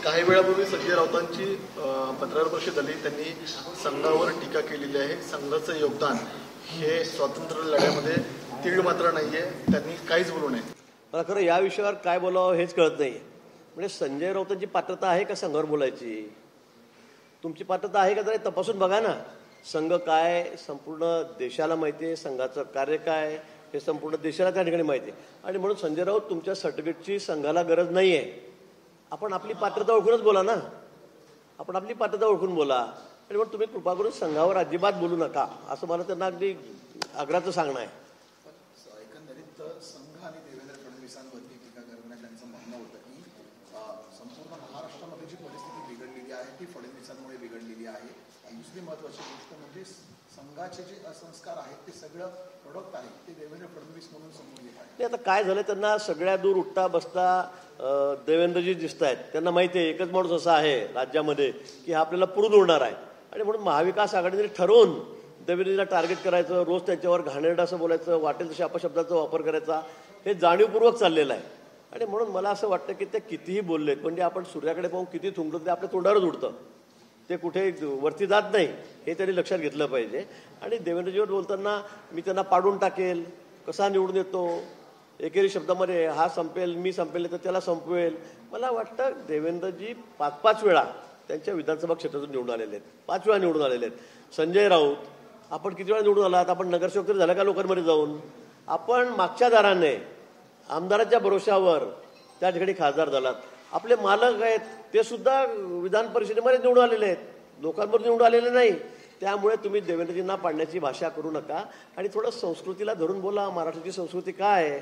काही वेळापूर्वी संजय राऊतांची पत्रकार परिषद झाली, त्यांनी संघावर टीका केलेली आहे. संघाचं योगदान हे स्वातंत्र्य लढ्यामध्ये तीळ मात्र नाहीये, त्यांनी काहीच बोलू नये. मला खरं या विषयावर काय बोलावं हेच कळत नाही. म्हणजे संजय राऊतांची पात्रता आहे का संघावर बोलायची? तुमची पात्रता आहे का जरा तपासून बघा ना. संघ काय संपूर्ण देशाला माहिती आहे, संघाचं कार्य काय हे संपूर्ण देशाला त्या ठिकाणी माहिती आहे. आणि म्हणून संजय राऊत तुमच्या सर्टिफिकेटची संघाला गरज नाही आहे. आपण आपली पात्रता ओळखूनच बोला ना. आपण आपली पात्रता ओळखून बोला. आणि म्हणून तुम्ही कृपा करून संघावर अजिबात बोलू नका असं मला त्यांना अगदी आग्रहाचं सांगणं आहे. एकंदरीत संघ आणि देवेंद्र फडणवीसांवरती टीका करण्यात त्यांचं म्हणणं होतं की संपूर्ण महाराष्ट्रामध्ये जी परिस्थिती बिघडलेली आहे ती फडणवीसांमुळे बिघडलेली आहे. आणि दुसरी महत्त्वाची गोष्ट म्हणजे संघाचे जे असंस्कार आहेत ते सगळं प्रोडक्ट आहे ते देवेंद्र फडणवीस म्हणून समोर येत आहे. आता काय झालं, त्यांना सगळ्या दूर उठता बसता देवेंद्रजी दिसत आहेत. त्यांना माहिती आहे एकच माणूस असा आहे राज्यामध्ये की हा आपल्याला पुरून उडणार आहे. आणि म्हणून महाविकास आघाडीने ठरवून देवेंद्रजीला टार्गेट करायचं, रोज त्यांच्यावर घाणेरडं असं बोलायचं, वाटेल तशा अपशब्दाचा वापर करायचा, हे जाणीवपूर्वक चाललेलं आहे. आणि म्हणून मला असं वाटतं की ते कितीही बोललेत म्हणजे आपण सूर्याकडे पाहून किती थुंकलं ते आपल्या तोंडावरच उडतं, ते कुठे वरती जात नाही हे त्यांनी लक्षात घेतलं पाहिजे. आणि देवेंद्रजीवर बोलताना मी त्यांना पाडून टाकेल, कसा निवडून येतो, एकेरी शब्दामध्ये हा संपेल मी संपेल तर त्याला संपवेल. मला वाटतं देवेंद्रजी 5-5 वेळा त्यांच्या विधानसभा क्षेत्रातून निवडून आलेले आहेत, 5 वेळा निवडून आलेले आहेत. संजय राऊत आपण किती वेळा निवडून आलात? आपण नगरसेवक तरी झाला का लोकांमध्ये जाऊन? आपण मागच्या दाराने आमदाराच्या भरोशावर त्या ठिकाणी खासदार झालात. आपले मालक आहेत ते सुद्धा विधान परिषदेमध्ये निवडून आलेले आहेत, लोकांवर निवडून आलेले नाही. त्यामुळे तुम्ही देवेंद्रजींना पाडण्याची भाषा करू नका आणि थोडं संस्कृतीला धरून बोला. महाराष्ट्राची संस्कृती काय आहे?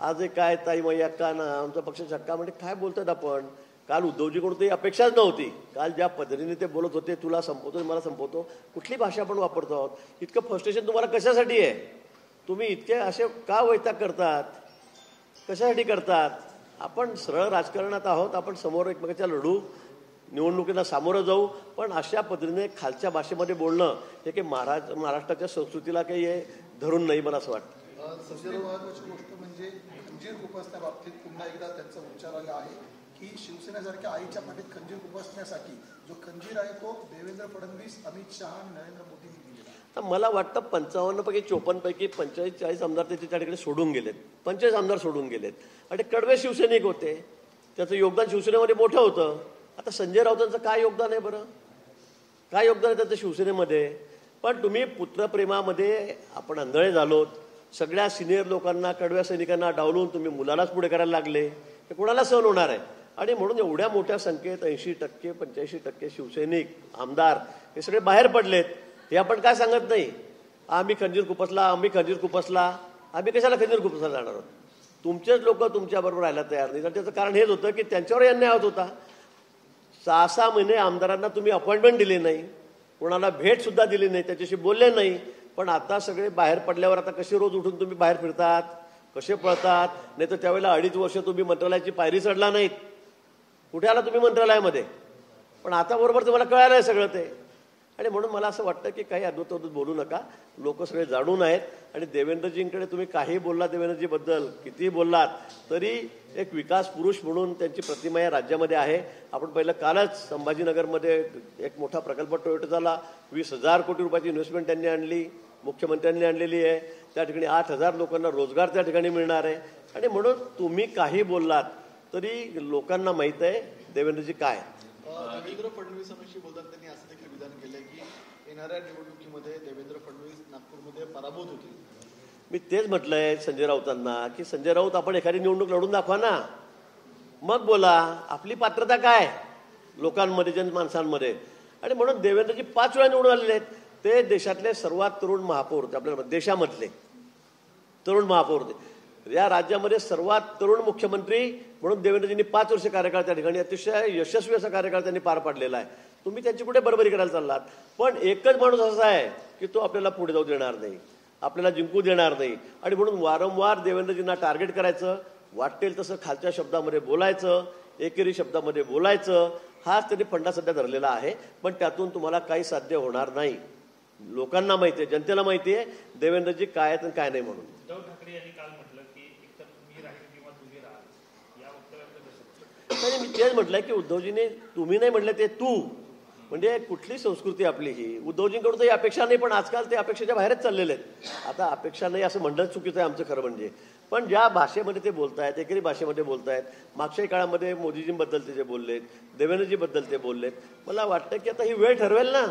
आज एक काय ताई मैया का ना आमचा पक्ष छक्का म्हणजे काय बोलतात आपण? काल उद्धवजीकडून ती अपेक्षाच नव्हती. काल ज्या पद्धतीने ते बोलत होते, तुला संपवतो मला संपवतो, कुठली भाषा आपण वापरतो आहोत? इतकं फ्रस्ट्रेशन तुम्हाला कशासाठी आहे? तुम्ही इतके असे का वैताग करतात? कशासाठी करतात? आपण सरळ राजकारणात आहोत, आपण समोर एकमेकांच्या लढू, निवडणुकीला सामोरं जाऊ. पण अशा पद्धतीने खालच्या भाषेमध्ये बोलणं हे काही महाराष्ट्राच्या संस्कृतीला काही धरून नाही मला असं वाटतं. महत्वाची गोष्ट म्हणजे खंजीर खुपसण्या बाबतीत पुन्हा एकदा त्यांचा उच्चार आला आहे की शिवसेनेसारख्या आईच्या पाठीत खंजीर खुपसण्यासाठी जो खंजीर आहे तो देवेंद्र फडणवीस, अमित शहा आणि नरेंद्र मोदींनी दिलेला. तर मला वाटतं 55 पैकी 54 पैकी 45-40 आमदार त्याच्या ठिकाणी सोडून गेलेत, 45 आमदार सोडून गेलेत. आणि कडवे शिवसैनिक होते, त्याचं योगदान शिवसेनेमध्ये मोठं होतं. आता संजय राऊतांचं काय योगदान आहे बरं? काय योगदान आहे त्याचं शिवसेनेमध्ये? पण तुम्ही पुत्रप्रेमामध्ये आपण आंधळे झालोत. सगळ्या सिनियर लोकांना, कडव्या सैनिकांना डावलून तुम्ही मुलालाच पुढे करायला लागले, हे कोणाला सहन होणार आहे? आणि म्हणून एवढ्या मोठ्या संख्येत 80%, 85% शिवसैनिक, आमदार हे सगळे बाहेर पडलेत. हे आपण काय सांगत नाही आम्ही खंजीर खुपसला, आम्ही खंजीर खुपसला. आम्ही कशाला खंजीर खुपसला जाणार आहोत? तुमचेच लोक तुमच्याबरोबर राहायला तयार नाही. त्याचं कारण हेच होतं की त्यांच्यावर अन्याय होत होता. 6-6 महिने आमदारांना तुम्ही अपॉइंटमेंट दिली नाही, कोणाला भेटसुद्धा दिली नाही, त्याच्याशी बोलले नाही. पण आता सगळे बाहेर पडल्यावर आता कसे रोज उठून तुम्ही बाहेर फिरतात, कसे पळतात? नाही तर त्यावेळेला 2.5 वर्ष तुम्ही मंत्रालयाची पायरी चढला नाहीत. कुठे आला तुम्ही मंत्रालयामध्ये? पण आता बरोबर तुम्हाला कळालं आहे सगळं ते. आणि म्हणून मला असं वाटतं की काही अद्भुत बोलू नका. लोक सगळे जाणून आहेत. आणि देवेंद्रजींकडे तुम्ही काही बोललात, देवेंद्रजीबद्दल कितीही बोललात तरी एक विकास पुरुष म्हणून त्यांची प्रतिमा या राज्यामध्ये आहे. आपण पहिलं कालच संभाजीनगरमध्ये एक मोठा प्रकल्प टोयोटाला 20,000 कोटी रुपयाची इन्व्हेस्टमेंट त्यांनी आणली, मुख्यमंत्र्यांनी आणलेली आहे. त्या ठिकाणी 8,000 लोकांना रोजगार त्या ठिकाणी मिळणार आहे. आणि म्हणून तुम्ही काही बोललात तरी लोकांना माहीत आहे देवेंद्रजी काय. देवेंद्र फडणवीसांशी बोलताना त्यांनी असं देखील विधान केलंय की येणाऱ्या निवडणुकीमध्ये देवेंद्र फडणवीस नागपूरमध्ये पराभूत होतील. मी तेच म्हटलंय संजय राऊतांना की संजय राऊत आपण एखादी निवडणूक लढून दाखवा ना, मग बोला आपली पात्रता काय लोकांमध्ये, जनमानसांमध्ये. आणि म्हणून देवेंद्रजी 5 वेळा निवडून आलेले आहेत. ते देशातले सर्वात तरुण महापौर होते, आपल्या देशामधले तरुण महापौर होते. या राज्यामध्ये सर्वात तरुण मुख्यमंत्री म्हणून देवेंद्रजींनी 5 वर्ष कार्यकाळ त्या ठिकाणी अतिशय यशस्वी असा कार्यकाळ त्यांनी पार पाडलेला आहे. तुम्ही त्यांची कुठे बरोबरी करायला चाललात? पण एकच माणूस असा आहे की तो आपल्याला पुढे जाऊ देणार नाही, आपल्याला जिंकू देणार नाही. आणि म्हणून वारंवार देवेंद्रजींना टार्गेट करायचं, वाटेल तसं खालच्या शब्दामध्ये बोलायचं, एकेरी शब्दामध्ये बोलायचं, हाच त्यांनी फंडा सध्या धरलेला आहे. पण त्यातून तुम्हाला काही साध्य होणार नाही. लोकांना माहिती आहे, जनतेला माहिती आहे देवेंद्रजी काय आहेत आणि काय नाही. म्हणून उद्धव ठाकरे यांनी काल म्हटलं की एकतर तुम्ही राहील किंवा तुम्ही राहाल, या वक्तव्याचं नाही मी तेच म्हटलंय की उद्धवजीने तुम्ही नाही म्हटलं ते तू म्हणजे कुठली संस्कृती आपली ही. उद्धवजींकडून तर ही अपेक्षा नाही, पण आजकाल ते अपेक्षेच्या बाहेरच चाललेले आहेत. आता अपेक्षा नाही असं म्हणणं चुकीचं आहे आमचं खरं म्हणजे. पण ज्या भाषेमध्ये ते बोलतायत, एकेरी भाषेमध्ये बोलतायत, मागच्याही काळामध्ये मोदीजींबद्दल ते जे बोललेत, देवेंद्रजीबद्दल ते बोललेत, मला वाटतं की आता ही वेळ ठरवेल ना.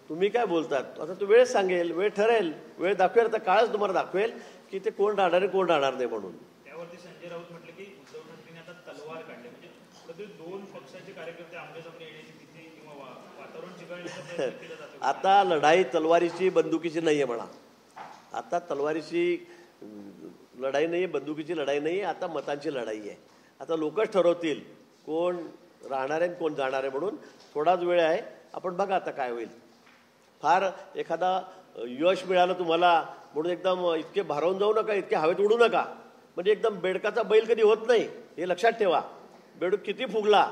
तुम्ही काय बोलतात आता तो वेळ सांगेल, वेळ ठरेल, वेळ दाखवेल. आता काळच तुम्हाला दाखवेल की ते कोण राहणार आहे कोण राहणार नाही म्हणून. त्यावरती संजय राऊत म्हटलं की उद्धव ठाकरेंनी आता तलवार काढली, म्हणजे कुठेतरी दोन पक्षाचे कार्यकर्ते आमने-सामने येण्याची तिथे किंवा वातावरण चिघळण्याचा प्रयत्न केला जातो. आता लढाई तलवारीची बंदुकीची नाहीये म्हणा. आता तलवारीची लढाई नाही, बंदुकीची लढाई नाही, आता मतांची लढाई आहे. आता लोकच ठरवतील कोण राहणार आहे कोण जाणार आहे म्हणून. थोडाच वेळ आहे, आपण बघा आता काय होईल. फार एखादा यश मिळालं तुम्हाला म्हणून एकदम इतके भारावून जाऊ नका, इतके हवेत उडू नका. म्हणजे एकदम बेडकाचा बैल कधी होत नाही हे लक्षात ठेवा. बेडूक किती फुगला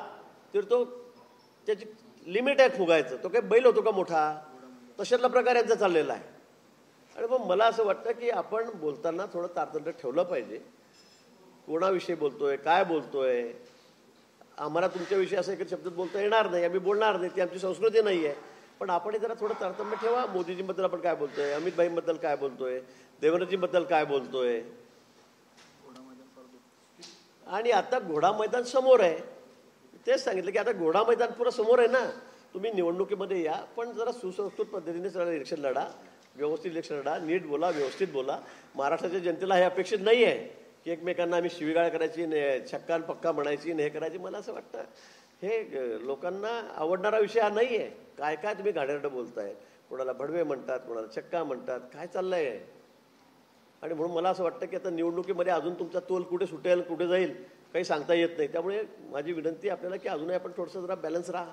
तर तो त्याची लिमिट आहे फुगायचं. तो काही बैल होतो का मोठा? तशातला प्रकार यांचा चाललेला आहे. आणि मग मला असं वाटतं की आपण बोलताना थोडं तारतम्य ठेवलं पाहिजे. कोणाविषयी बोलतोय, काय बोलतोय. आम्हाला तुमच्याविषयी असं एक शब्दात बोलता येणार नाही, आम्ही बोलणार नाही, ती आमची संस्कृती नाही आहे. पण आपण जरा थोडं तारतम्य ठेवा. मोदीजींबद्दल आपण काय बोलतोय, अमित भाईंबद्दल काय बोलतोय, देवेंद्रजींबद्दल काय बोलतोय. आणि आता घोडा मैदान समोर आहे. तेच सांगितलं की आता घोडा मैदान पुरं समोर आहे ना. तुम्ही निवडणुकीमध्ये या, पण जरा सुसंस्कृत पद्धतीने जरा इलेक्शन लढा, व्यवस्थित इलेक्शन लढा, नीट बोला, व्यवस्थित बोला. महाराष्ट्राच्या जनतेला हे अपेक्षित नाही आहे की एकमेकांना आम्ही शिवीगाळ करायची, छक्का पक्का म्हणायची, हे करायची. मला असं वाटतं हे लोकांना आवडणारा विषय हा नाही आहे. काय काय तुम्ही घाणेरडं बोलताय, कोणाला भडवे म्हणतात, कोणाला छक्का म्हणतात, काय चाललंय. आणि म्हणून मला असं वाटतं की आता निवडणुकीमध्ये अजून तुमचा तोल कुठे सुटेल कुठे जाईल काही सांगता येत नाही. त्यामुळे माझी विनंती आपल्याला की अजूनही आपण थोडंसं जरा बॅलन्स राहा.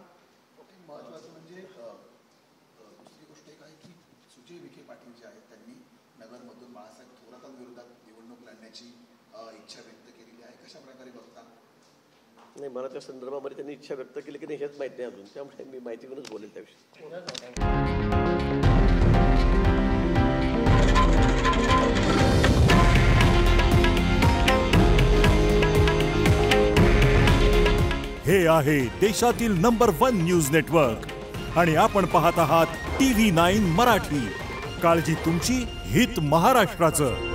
महत्वाचं म्हणजे दुसरी गोष्ट एक आहे की सुजय विखे पाटील जे आहेत त्यांनी नगरमधून बाळासाहेब थोरातांविरोधात निवडणूक लढण्याची इच्छा व्यक्त केलेली आहे. कशा प्रकारे बघता? नाही, मला त्या संदर्भामध्ये त्यांनी इच्छा व्यक्त केली की नाही हेच माहीत नाही अजून. त्यामुळे मी माहिती घेऊनच बोलेल त्याविषयी. हे आहे देशातील नंबर 1 न्यूज नेटवर्क आणि आपण पाहत आहात TV9 मराठी. काळजी तुमची, हित महाराष्ट्राचं.